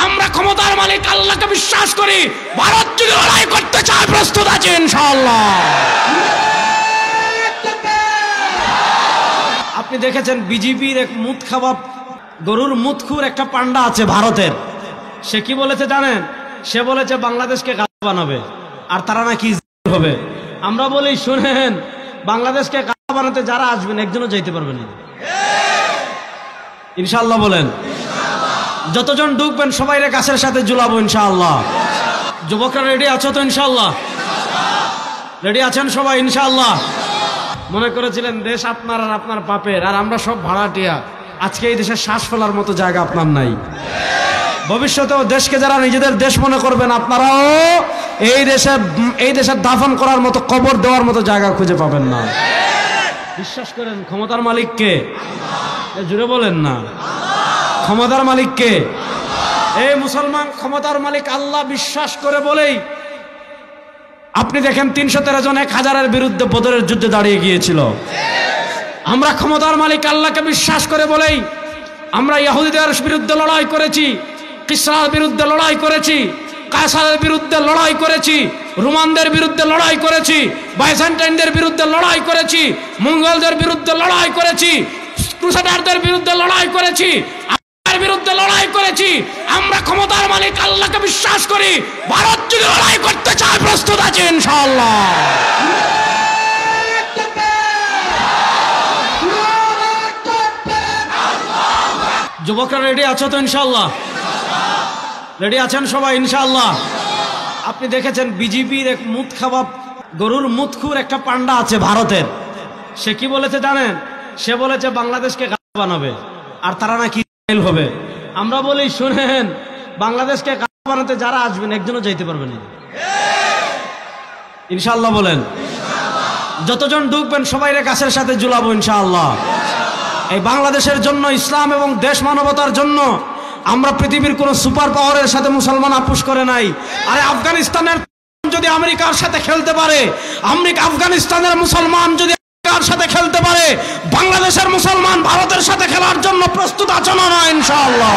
আমরা ক্ষমতার মালিক আল্লাহকে বিশ্বাস করি। ভারত যদি লড়াই করতে চায় প্রস্তুত আছে ইনশাআল্লাহ। আপনি দেখেছেন বিজেপির এক মুত খাওয়া গরুর মুতখুর একটা পান্ডা আছে ভারতের। সে কি বলেছে জানেন? সে বলেছে বাংলাদেশকে গাধা বানাবে আর তারা নাকি হবে। আমরা বলি শুনেন, বাংলাদেশকে গাধা বানাতে যারা আসবেন একজনও যাইতে পারবেন না ইনশাআল্লাহ। বলেন যতজন ঢুকবেন সবাই গাছের সাথে ঝুলাবো ইনশাআল্লাহ। যুবকরা রেডি আছো তো ইনশাআল্লাহ? রেডি আছেন সবাই ইনশাআল্লাহ? মনে করেছিলেন দেশ আপনার আর আপনার বাপের আর আমরা সব ভাড়াটিয়া। আজকে এই দেশের শ্বাস ফেলার মতো জায়গা আপনার নাই। ভবিষ্যতেও দেশকে যারা নিজেদের দেশ মনে করবেন আপনারাও এই দেশের দাফন করার মতো, কবর দেওয়ার মতো জায়গা খুঁজে পাবেন না। বিশ্বাস করেন ক্ষমতার মালিককে। জুড়ে বলেন না, ক্ষমতার মালিককে। এই মুসলমান ক্ষমতার মালিক আল্লাহ বিশ্বাস করে বলেই আপনি দেখেন 313 জন 1000-এর বিরুদ্ধে বদরের যুদ্ধে দাঁড়িয়ে গিয়েছিল। আমরা ক্ষমতার মালিক আল্লাহকে বিশ্বাস করে বলেই আমরা ইহুদিদের বিরুদ্ধে লড়াই করেছি, কিসরার বিরুদ্ধে লড়াই করেছি, কায়সারের বিরুদ্ধে লড়াই করেছি, রোমানদের বিরুদ্ধে লড়াই করেছি, বাইজেন্টাইনদের বিরুদ্ধে লড়াই করেছি, মঙ্গলদের বিরুদ্ধে লড়াই করেছি, ক্রুসেডারদের বিরুদ্ধে লড়াই করেছি, বিরুদ্ধে লড়াই করেছি। আমরা ক্ষমতার মালিক আল্লাহকে বিশ্বাস করি। ভারত যদি লড়াই করতে চায় প্রস্তুত আছে ইনশাআল্লাহ। যুবকরা রেডি আছো তো ইনশাআল্লাহ? রেডি আছেন সবাই ইনশাআল্লাহ? আপনি দেখেছেন বিজেপির এক মুত খাওয়া গরুর মুতখুর একটা পান্ডা আছে ভারতের। সে কি বলেছে জানেন? সে বলেছে বাংলাদেশকে গাধা বানাবে আর তারা নাকি হবে। আমরা বলি শুনেন, বাংলাদেশকে গাধা বানাতে যারা আসবেন একজনও যাইতে পারবেন না ইনশাআল্লাহ। বলেন যতজন ঢুকবেন সবাই গাছের সাথে ঝুলাবো ইনশাআল্লাহ। এই বাংলাদেশের জন্য, ইসলাম এবং দেশ মানবতার জন্য আমরা পৃথিবীর কোন সুপার পাওয়ারের সাথে মুসলমান আপোষ করে নাই। আরে আফগানিস্তানের যদি আমেরিকার সাথে খেলতে পারে, আফগানিস্তানের মুসলমান যদি আমেরিকার সাথে খেলতে পারে, বাংলাদেশের মুসলমান ভারতের সাথে খেলার জন্য প্রস্তুত আছে না ইনশাআল্লাহ?